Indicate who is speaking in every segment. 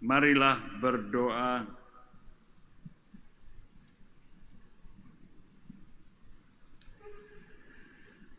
Speaker 1: Marilah berdoa.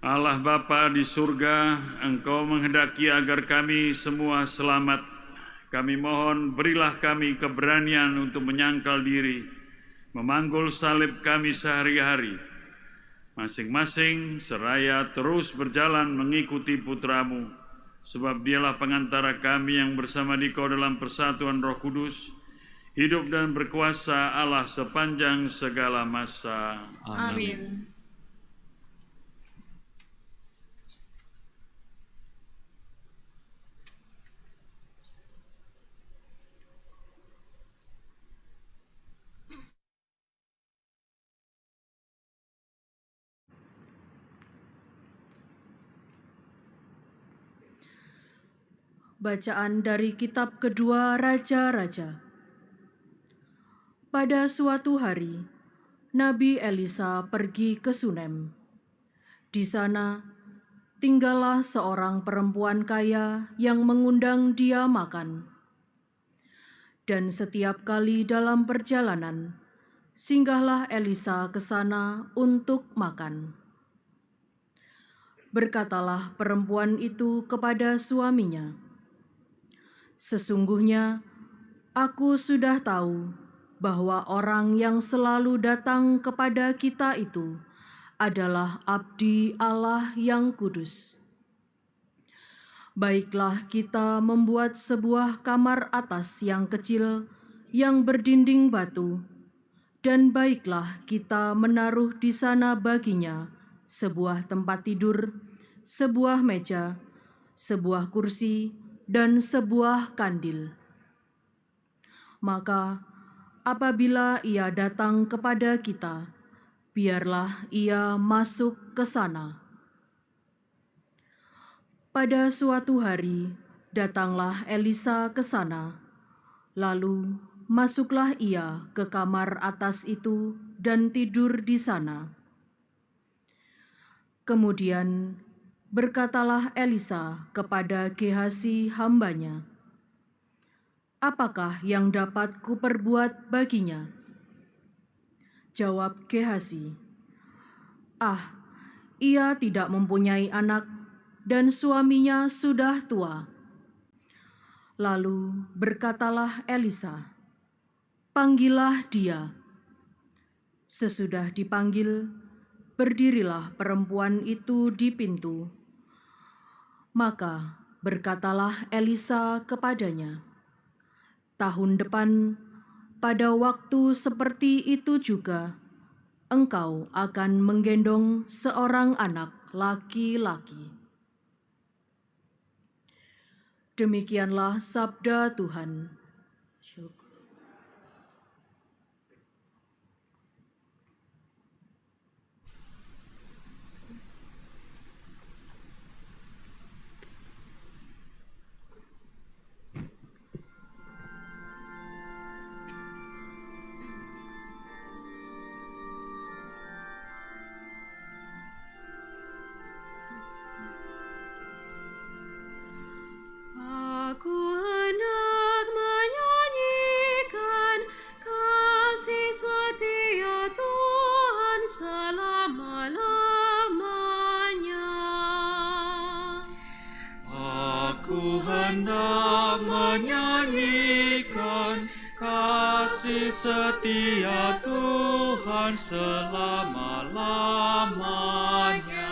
Speaker 1: Allah Bapa di surga, Engkau menghendaki agar kami semua selamat. Kami mohon berilah kami keberanian untuk menyangkal diri, memanggul salib kami sehari-hari. Masing-masing seraya terus berjalan mengikuti Putra-Mu, sebab Dialah pengantara kami yang bersama Dikau dalam persatuan Roh Kudus, hidup dan berkuasa Allah sepanjang segala masa.
Speaker 2: Amin.
Speaker 3: Bacaan dari kitab kedua Raja-Raja. Pada suatu hari, Nabi Elisa pergi ke Sunem. Di sana, tinggallah seorang perempuan kaya yang mengundang dia makan. Dan setiap kali dalam perjalanan, singgahlah Elisa ke sana untuk makan. Berkatalah perempuan itu kepada suaminya, "Sesungguhnya aku sudah tahu bahwa orang yang selalu datang kepada kita itu adalah abdi Allah yang kudus. Baiklah kita membuat sebuah kamar atas yang kecil yang berdinding batu, dan baiklah kita menaruh di sana baginya sebuah tempat tidur, sebuah meja, sebuah kursi, dan sebuah kandil. Maka apabila ia datang kepada kita, biarlah ia masuk ke sana." Pada suatu hari, datanglah Elisa ke sana. Lalu masuklah ia ke kamar atas itu dan tidur di sana. Kemudian berkatalah Elisa kepada Gehasi hambanya, "Apakah yang dapat kuperbuat baginya?" Jawab Gehasi, "Ah, ia tidak mempunyai anak dan suaminya sudah tua." Lalu berkatalah Elisa, "Panggillah dia." Sesudah dipanggil, berdirilah perempuan itu di pintu. Maka berkatalah Elisa kepadanya, "Tahun depan, pada waktu seperti itu juga, engkau akan menggendong seorang anak laki-laki." Demikianlah sabda Tuhan.
Speaker 2: Aku hendak menyanyikan kasih setia Tuhan selama-lamanya.
Speaker 4: Aku hendak menyanyikan kasih setia Tuhan selama-lamanya.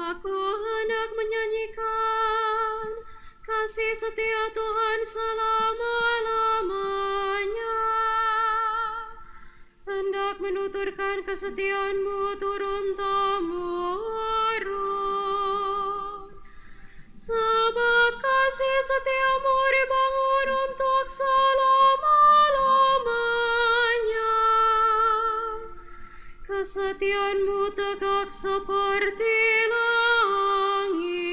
Speaker 2: Aku hendak menyanyikan kasih setia Tuhan selama-lamanya. Hendak menuturkan kesetiaan-Mu turun-temurun. Sebab kasih setia-Mu dibangun untuk selama-lamanya. Kesetiaan-Mu tegak seperti langit.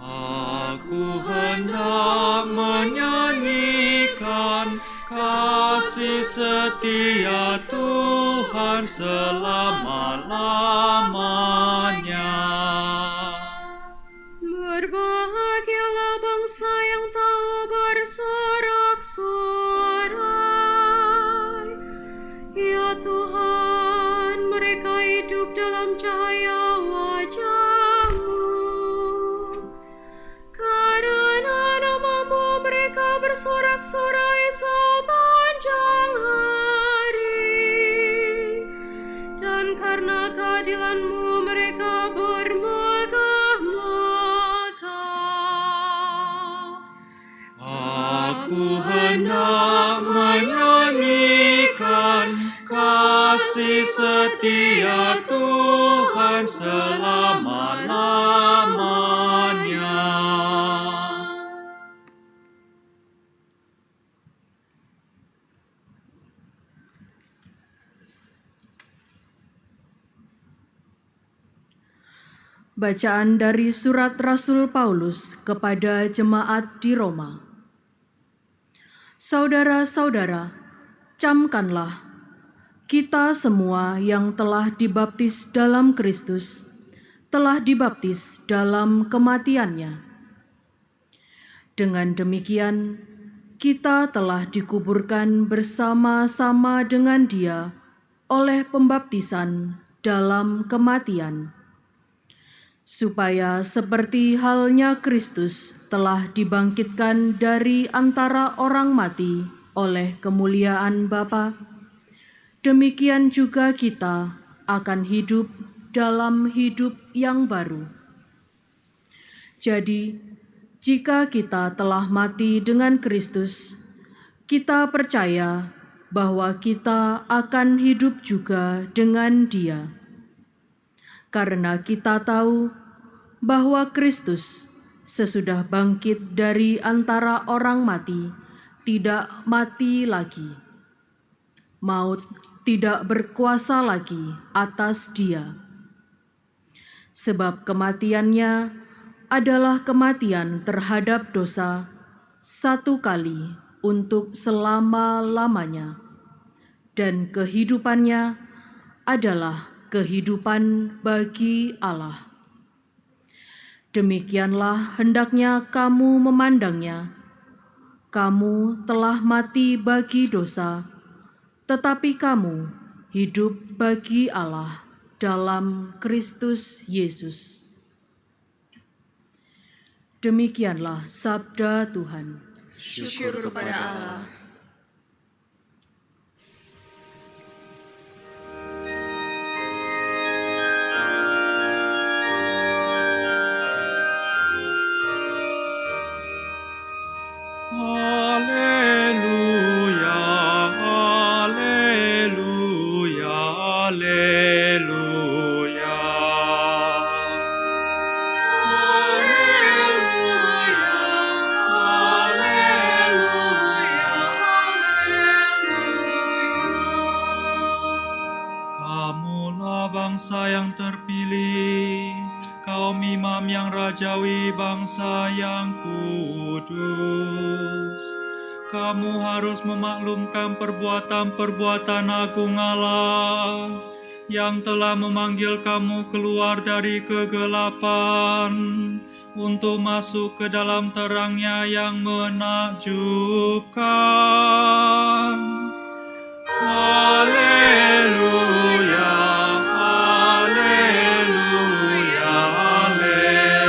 Speaker 4: Aku hendak menyanyikan kasih setia Tuhan selama-lamanya.
Speaker 2: Berbahagialah bersorak-sorai sepanjang hari, dan karena keadilan-Mu mereka bermegah-megah.
Speaker 4: Aku hendak menyanyikan kasih setia Tuhan selama-lamanya.
Speaker 3: Bacaan dari surat Rasul Paulus kepada jemaat di Roma. Saudara-saudara, camkanlah, kita semua yang telah dibaptis dalam Kristus, telah dibaptis dalam kematian-Nya. Dengan demikian, kita telah dikuburkan bersama-sama dengan Dia oleh pembaptisan dalam kematian, supaya seperti halnya Kristus telah dibangkitkan dari antara orang mati oleh kemuliaan Bapa, demikian juga kita akan hidup dalam hidup yang baru. Jadi, jika kita telah mati dengan Kristus, kita percaya bahwa kita akan hidup juga dengan Dia. Karena kita tahu bahwa Kristus sesudah bangkit dari antara orang mati, tidak mati lagi. Maut tidak berkuasa lagi atas Dia. Sebab kematian-Nya adalah kematian terhadap dosa satu kali untuk selama-lamanya, dan kehidupan-Nya adalah kehidupan bagi Allah. Demikianlah hendaknya kamu memandangnya. Kamu telah mati bagi dosa, tetapi kamu hidup bagi Allah dalam Kristus Yesus. Demikianlah sabda Tuhan.
Speaker 5: Syukur kepada Allah.
Speaker 4: Haleluya, haleluya, haleluya. Kamulah bangsa yang terpilih, kaum imam yang rajawi, bangsa yang kudus. Kamu harus memaklumkan perbuatan-perbuatan agung Allah yang telah memanggil kamu keluar dari kegelapan untuk masuk ke dalam terang-Nya yang menakjubkan. Haleluya, haleluya, haleluya.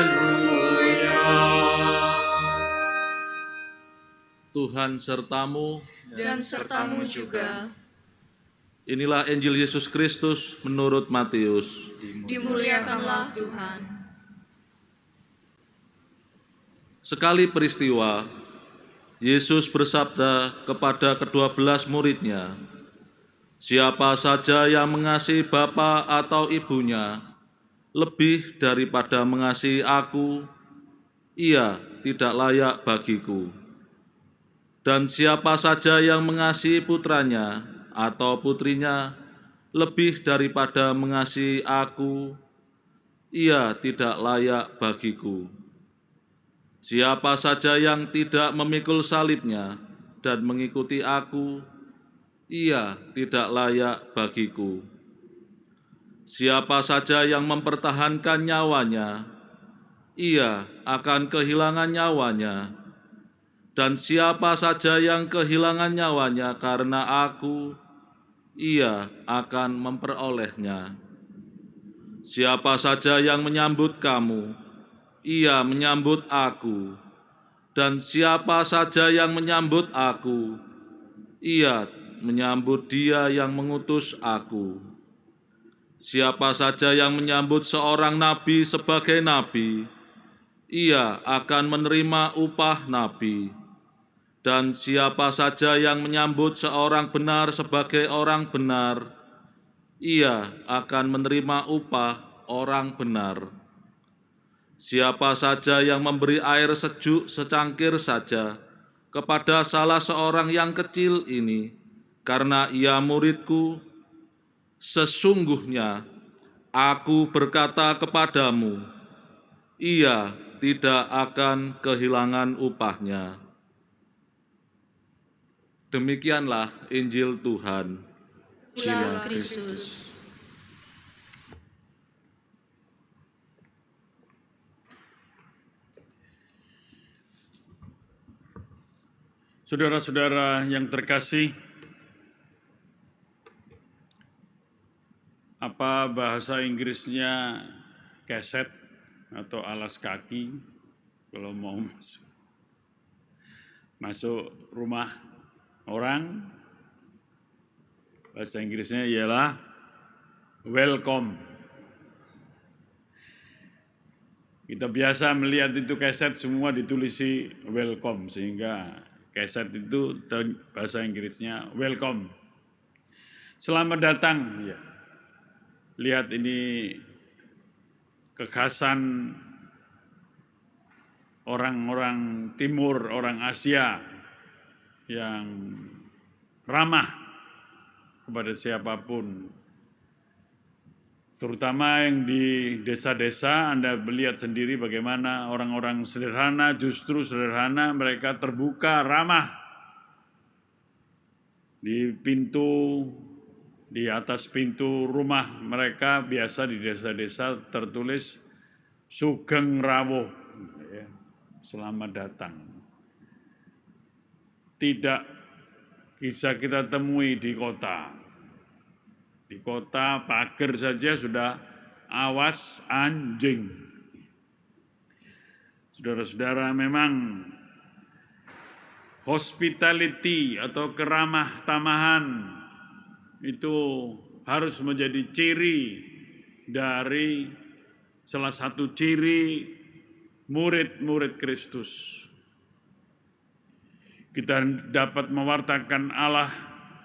Speaker 6: Tuhan sertamu.
Speaker 5: Dan sertamu juga.
Speaker 6: Inilah Injil Yesus Kristus menurut Matius.
Speaker 5: Dimuliakanlah Tuhan.
Speaker 6: Sekali peristiwa, Yesus bersabda kepada ke-12 murid-Nya, "Siapa saja yang mengasihi bapa atau ibunya lebih daripada mengasihi aku, ia tidak layak bagiku. Dan siapa saja yang mengasihi putranya atau putrinya lebih daripada mengasihi aku, ia tidak layak bagiku. Siapa saja yang tidak memikul salibnya dan mengikuti aku, ia tidak layak bagiku. Siapa saja yang mempertahankan nyawanya, ia akan kehilangan nyawanya. Dan siapa saja yang kehilangan nyawanya karena aku, ia akan memperolehnya. Siapa saja yang menyambut kamu, ia menyambut aku. Dan siapa saja yang menyambut aku, ia menyambut Dia yang mengutus aku. Siapa saja yang menyambut seorang nabi sebagai nabi, ia akan menerima upah nabi. Dan siapa saja yang menyambut seorang benar sebagai orang benar, ia akan menerima upah orang benar. Siapa saja yang memberi air sejuk secangkir saja kepada salah seorang yang kecil ini, karena ia muridku, sesungguhnya aku berkata kepadamu, ia tidak akan kehilangan upahnya. Demikianlah Injil Tuhan.
Speaker 5: Tuhan Kristus.
Speaker 1: Saudara-saudara yang terkasih, apa bahasa Inggrisnya keset atau alas kaki kalau mau masuk rumah orang? Bahasa Inggrisnya ialah welcome. Kita biasa melihat itu keset semua ditulisi welcome, sehingga keset itu bahasa Inggrisnya welcome. Selamat datang. Ya. Lihat ini kekhasan orang-orang Timur, orang Asia yang ramah kepada siapapun. Terutama yang di desa-desa, Anda melihat sendiri bagaimana orang-orang sederhana, justru sederhana, mereka terbuka, ramah. Di pintu, di atas pintu rumah mereka biasa di desa-desa tertulis Sugeng Rawuh, ya, selamat datang. Tidak bisa kita temui di kota. Di kota pagar saja sudah awas anjing. Saudara-saudara, memang hospitality atau keramah tamahan itu harus menjadi ciri dari salah satu ciri murid-murid Kristus. Kita dapat mewartakan Allah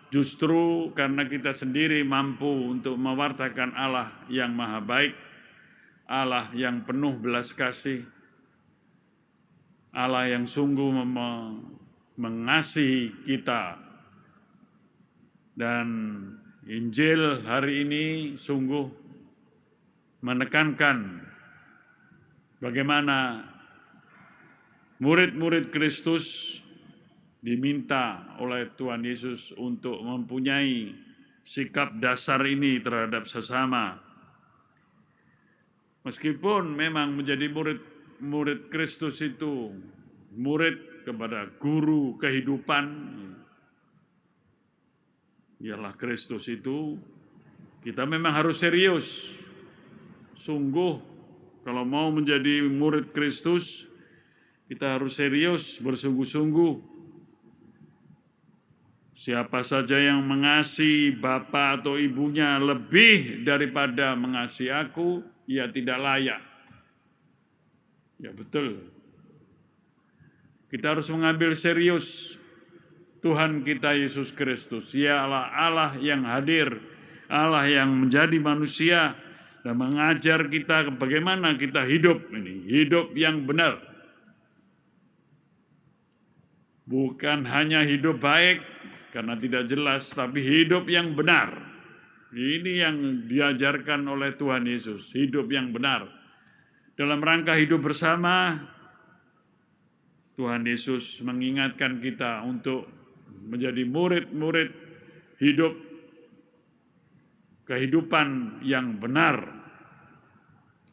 Speaker 1: justru karena kita sendiri mampu untuk mewartakan Allah yang maha baik, Allah yang penuh belas kasih, Allah yang sungguh mengasihi kita. Dan Injil hari ini sungguh menekankan bagaimana murid-murid Kristus diminta oleh Tuhan Yesus untuk mempunyai sikap dasar ini terhadap sesama. Meskipun memang menjadi murid Kristus itu murid kepada guru kehidupan, ialah Kristus itu, kita memang harus serius. Sungguh, kalau mau menjadi murid Kristus, kita harus serius, bersungguh-sungguh. Siapa saja yang mengasihi bapa atau ibunya lebih daripada mengasihi aku, ia tidak layak. Ya betul. Kita harus mengambil serius Tuhan kita Yesus Kristus. Ialah Allah yang hadir, Allah yang menjadi manusia dan mengajar kita bagaimana kita hidup ini, hidup yang benar. Bukan hanya hidup baik karena tidak jelas, tapi hidup yang benar. Ini yang diajarkan oleh Tuhan Yesus, hidup yang benar. Dalam rangka hidup bersama, Tuhan Yesus mengingatkan kita untuk menjadi murid-murid hidup kehidupan yang benar,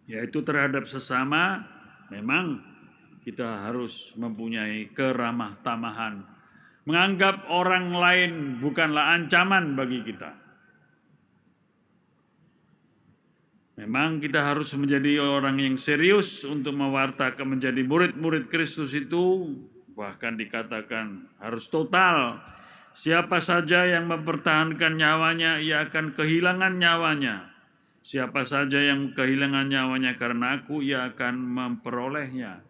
Speaker 1: yaitu terhadap sesama. Memang kita harus mempunyai keramah tamahan, menganggap orang lain bukanlah ancaman bagi kita. Memang kita harus menjadi orang yang serius untuk mewartakan menjadi murid-murid Kristus itu, bahkan dikatakan harus total. Siapa saja yang mempertahankan nyawanya, ia akan kehilangan nyawanya. Siapa saja yang kehilangan nyawanya karena aku, ia akan memperolehnya.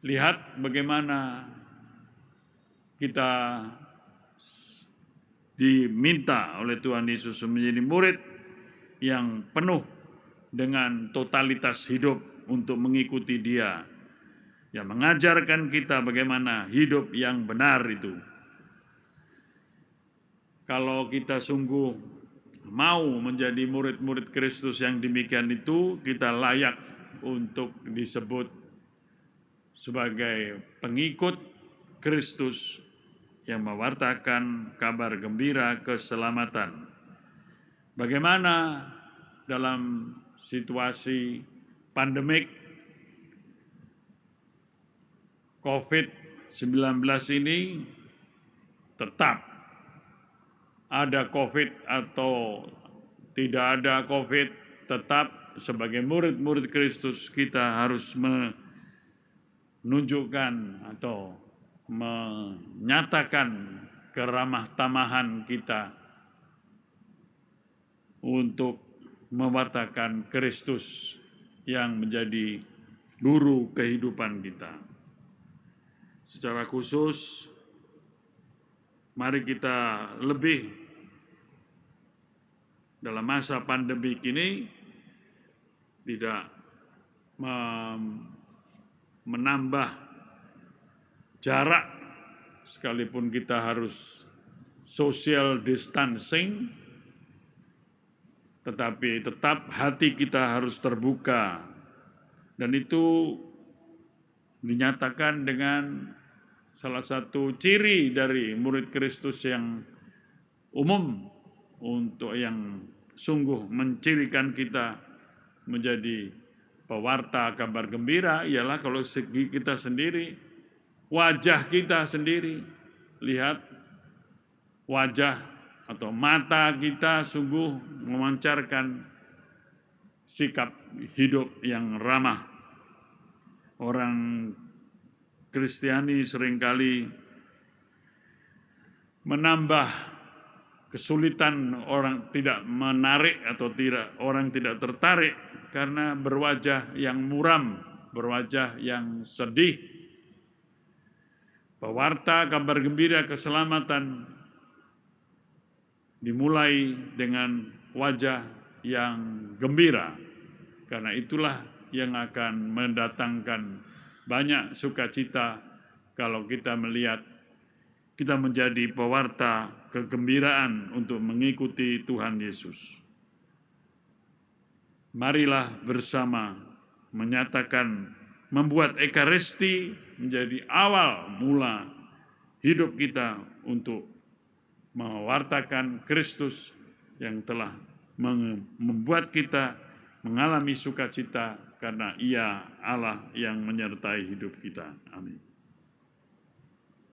Speaker 1: Lihat bagaimana kita diminta oleh Tuhan Yesus menjadi murid yang penuh dengan totalitas hidup untuk mengikuti Dia, yang mengajarkan kita bagaimana hidup yang benar itu. Kalau kita sungguh mau menjadi murid-murid Kristus yang demikian itu, kita layak untuk disebut sebagai pengikut Kristus yang mewartakan kabar gembira keselamatan. Bagaimana dalam situasi pandemik COVID-19 ini, tetap ada COVID atau tidak ada COVID, tetap sebagai murid-murid Kristus kita harus menunjukkan atau menyatakan keramah tamahan kita untuk mewartakan Kristus yang menjadi guru kehidupan kita. Secara khusus, mari kita lebih dalam masa pandemi ini tidak menambah jarak, sekalipun kita harus social distancing, tetapi tetap hati kita harus terbuka. Dan itu dinyatakan dengan salah satu ciri dari murid Kristus yang umum untuk yang sungguh mencirikan kita menjadi pewarta kabar gembira ialah kalau segi kita sendiri, wajah kita sendiri. Lihat wajah atau mata kita sungguh memancarkan sikap hidup yang ramah. Orang Kristiani seringkali menambah kesulitan orang tidak menarik atau orang tidak tertarik karena berwajah yang muram, berwajah yang sedih. Pewarta kabar gembira keselamatan dimulai dengan wajah yang gembira, karena itulah yang akan mendatangkan banyak sukacita kalau kita melihat kita menjadi pewarta kegembiraan untuk mengikuti Tuhan Yesus. Marilah bersama menyatakan, membuat Ekaristi menjadi awal mula hidup kita untuk mewartakan Kristus yang telah membuat kita mengalami sukacita karena Ia Allah yang menyertai hidup kita. Amin.